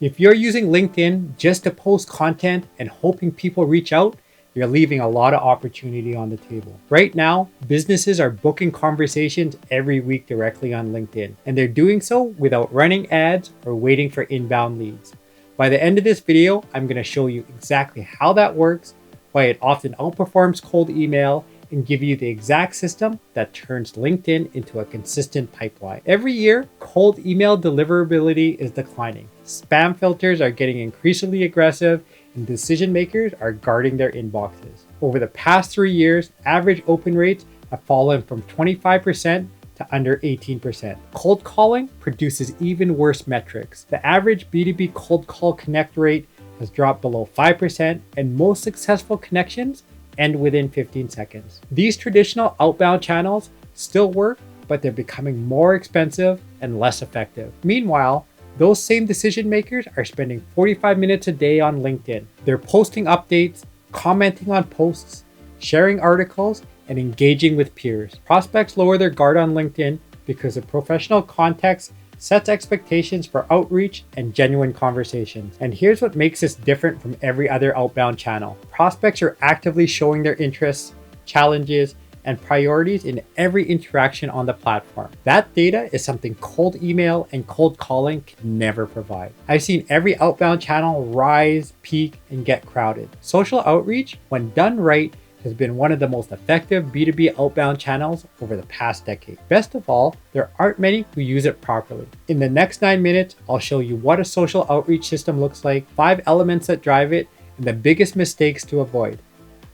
If you're using LinkedIn just to post content and hoping people reach out, you're leaving a lot of opportunity on the table. Right now, businesses are booking conversations every week directly on LinkedIn, and they're doing so without running ads or waiting for inbound leads. By the end of this video, I'm going to show you exactly how that works, why it often outperforms cold email, and give you the exact system that turns LinkedIn into a consistent pipeline. Every year, cold email deliverability is declining. Spam filters are getting increasingly aggressive, and decision makers are guarding their inboxes. Over the past 3 years, average open rates have fallen from 25% to under 18%. Cold calling produces even worse metrics. The average B2B cold call connect rate has dropped below 5%, and most successful connections end within 15 seconds. These traditional outbound channels still work, but they're becoming more expensive and less effective. Meanwhile, those same decision makers are spending 45 minutes a day on LinkedIn. They're posting updates, commenting on posts, sharing articles, and engaging with peers. Prospects lower their guard on LinkedIn because the professional context sets expectations for outreach and genuine conversations. And here's what makes this different from every other outbound channel. Prospects are actively showing their interests, challenges, and priorities in every interaction on the platform. That data is something cold email and cold calling can never provide. I've seen every outbound channel rise, peak, and get crowded. Social outreach, when done right, has been one of the most effective B2B outbound channels over the past decade. Best of all, there aren't many who use it properly. In the next 9 minutes, I'll show you what a social outreach system looks like, 5 elements that drive it, and the biggest mistakes to avoid.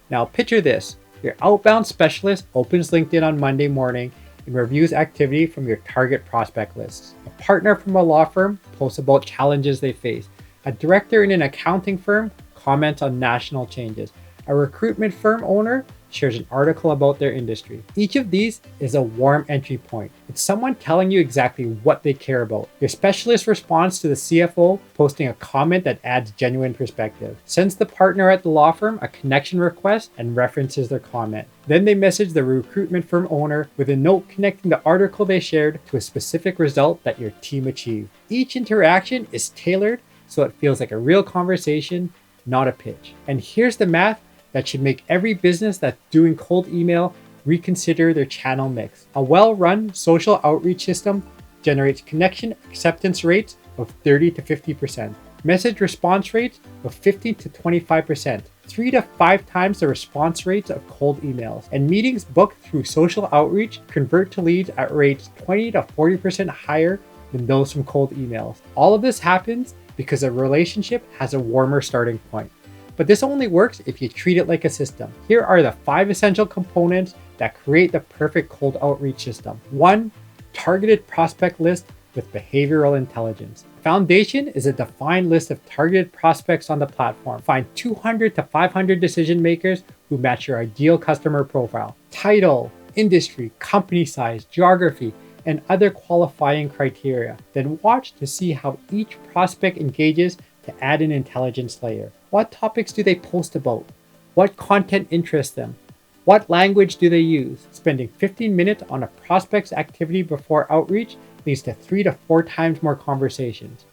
Now picture this. Your outbound specialist opens LinkedIn on Monday morning and reviews activity from your target prospect lists. A partner from a law firm posts about challenges they face. A director in an accounting firm comments on national changes. A recruitment firm owner shares an article about their industry. Each of these is a warm entry point. It's someone telling you exactly what they care about. Your specialist responds to the CFO posting a comment that adds genuine perspective, sends the partner at the law firm a connection request and references their comment. Then they message the recruitment firm owner with a note connecting the article they shared to a specific result that your team achieved. Each interaction is tailored so it feels like a real conversation, not a pitch. And here's the math that should make every business that's doing cold email reconsider their channel mix. A well-run social outreach system generates connection acceptance rates of 30 to 50%, message response rates of 15 to 25%, 3 to 5 times the response rates of cold emails, and meetings booked through social outreach convert to leads at rates 20 to 40% higher than those from cold emails. All of this happens because a relationship has a warmer starting point. But this only works if you treat it like a system. Here are the 5 essential components that create the perfect cold outreach system. 1. Targeted prospect list with behavioral intelligence. Foundation is a defined list of targeted prospects on the platform. Find 200 to 500 decision makers who match your ideal customer profile. Title, industry, company size, geography, and other qualifying criteria. Then watch to see how each prospect engages to add an intelligence layer. What topics do they post about? What content interests them? What language do they use? Spending 15 minutes on a prospect's activity before outreach leads to 3 to 4 times more conversations.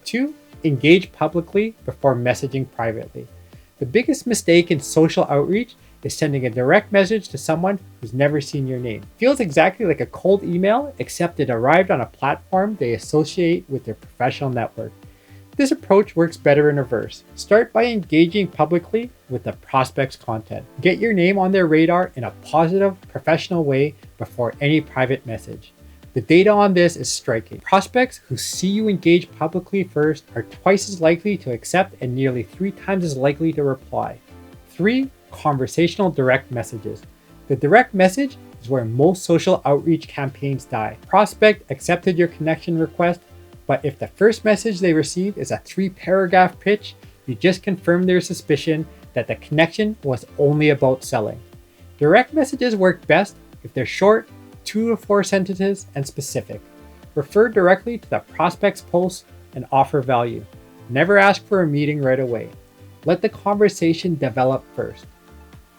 2. Engage publicly before messaging privately. The biggest mistake in social outreach is sending a direct message to someone who's never seen your name. Feels exactly like a cold email, except it arrived on a platform they associate with their professional network. This approach works better in reverse. Start by engaging publicly with the prospect's content. Get your name on their radar in a positive, professional way before any private message. The data on this is striking. Prospects who see you engage publicly first are twice as likely to accept and nearly 3 times as likely to reply. 3. Conversational direct messages. The direct message is where most social outreach campaigns die. Prospect accepted your connection request, but if the first message they receive is a 3-paragraph pitch, you just confirm their suspicion that the connection was only about selling. Direct messages work best if they're short, 2 to 4 sentences, and specific. Refer directly to the prospect's post and offer value. Never ask for a meeting right away. Let the conversation develop first.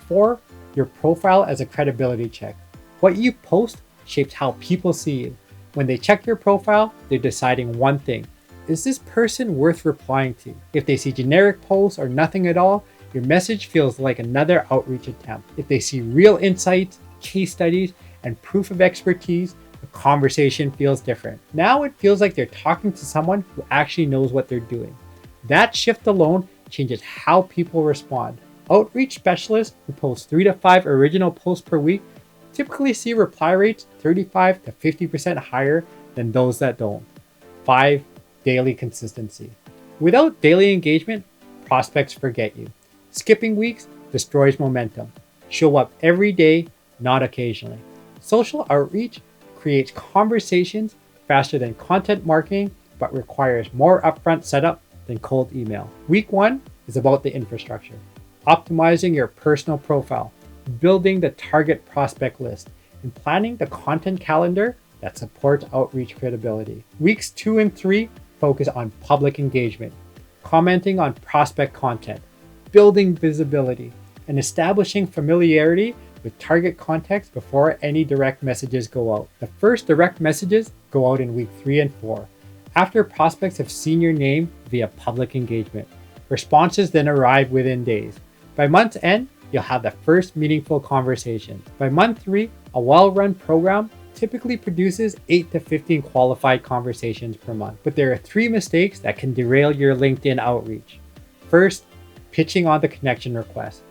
4. Your profile as a credibility check. What you post shapes how people see you. When they check your profile, they're deciding one thing: is this person worth replying to? If they see generic posts or nothing at all, your message feels like another outreach attempt. If they see real insights, case studies, and proof of expertise, the conversation feels different. Now it feels like they're talking to someone who actually knows what they're doing. That shift alone changes how people respond. Outreach specialists who post 3 to 5 original posts per week typically see reply rates 35 to 50% higher than those that don't. 5. Daily consistency. Without daily engagement, prospects forget you. Skipping weeks destroys momentum. Show up every day, not occasionally. Social outreach creates conversations faster than content marketing, but requires more upfront setup than cold email. Week 1 is about the infrastructure. Optimizing your personal profile, building the target prospect list, and planning the content calendar that supports outreach credibility. Weeks 2 and 3 focus on public engagement, commenting on prospect content, building visibility, and establishing familiarity with target context before any direct messages go out. The first direct messages go out in week 3 and 4, after prospects have seen your name via public engagement. Responses then arrive within days. By month's end, you'll have the first meaningful conversation. By month 3, a well-run program typically produces 8 to 15 qualified conversations per month. But there are 3 mistakes that can derail your LinkedIn outreach. First, pitching on the connection request.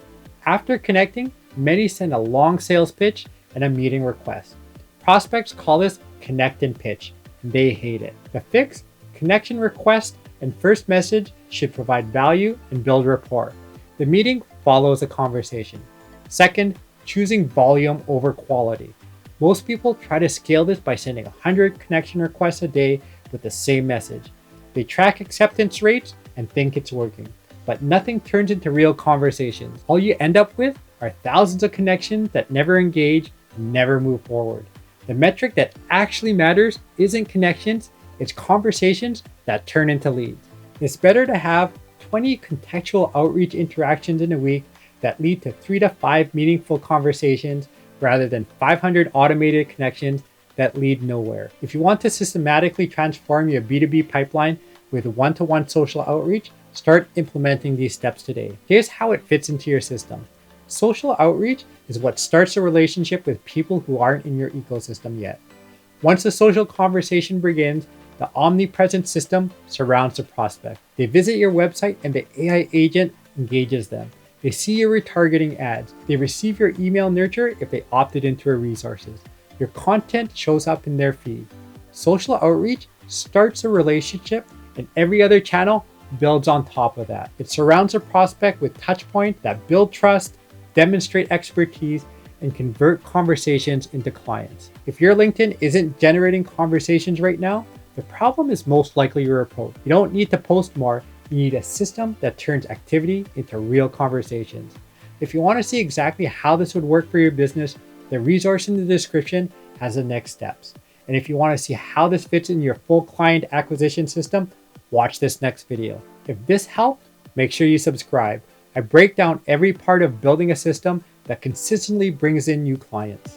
After connecting, many send a long sales pitch and a meeting request. Prospects call this connect and pitch, and they hate it. The fix: connection request and first message should provide value and build rapport. The meeting follows a conversation. Second, choosing volume over quality. Most people try to scale this by sending 100 connection requests a day with the same message. They track acceptance rates and think it's working, but nothing turns into real conversations. All you end up with are thousands of connections that never engage and never move forward. The metric that actually matters isn't connections, it's conversations that turn into leads. It's better to have 20 contextual outreach interactions in a week that lead to 3 to 5 meaningful conversations rather than 500 automated connections that lead nowhere. If you want to systematically transform your B2B pipeline with one-to-one social outreach, start implementing these steps today. Here's how it fits into your system. Social outreach is what starts a relationship with people who aren't in your ecosystem yet. Once the social conversation begins, the omnipresent system surrounds the prospect. They visit your website and the AI agent engages them. They see your retargeting ads. They receive your email nurture if they opted into your resources. Your content shows up in their feed. Social outreach starts a relationship, and every other channel builds on top of that. It surrounds a prospect with touch points that build trust, demonstrate expertise, and convert conversations into clients. If your LinkedIn isn't generating conversations right now, the problem is most likely your approach. You don't need to post more. You need a system that turns activity into real conversations. If you want to see exactly how this would work for your business, the resource in the description has the next steps. And if you want to see how this fits in your full client acquisition system, watch this next video. If this helped, make sure you subscribe. I break down every part of building a system that consistently brings in new clients.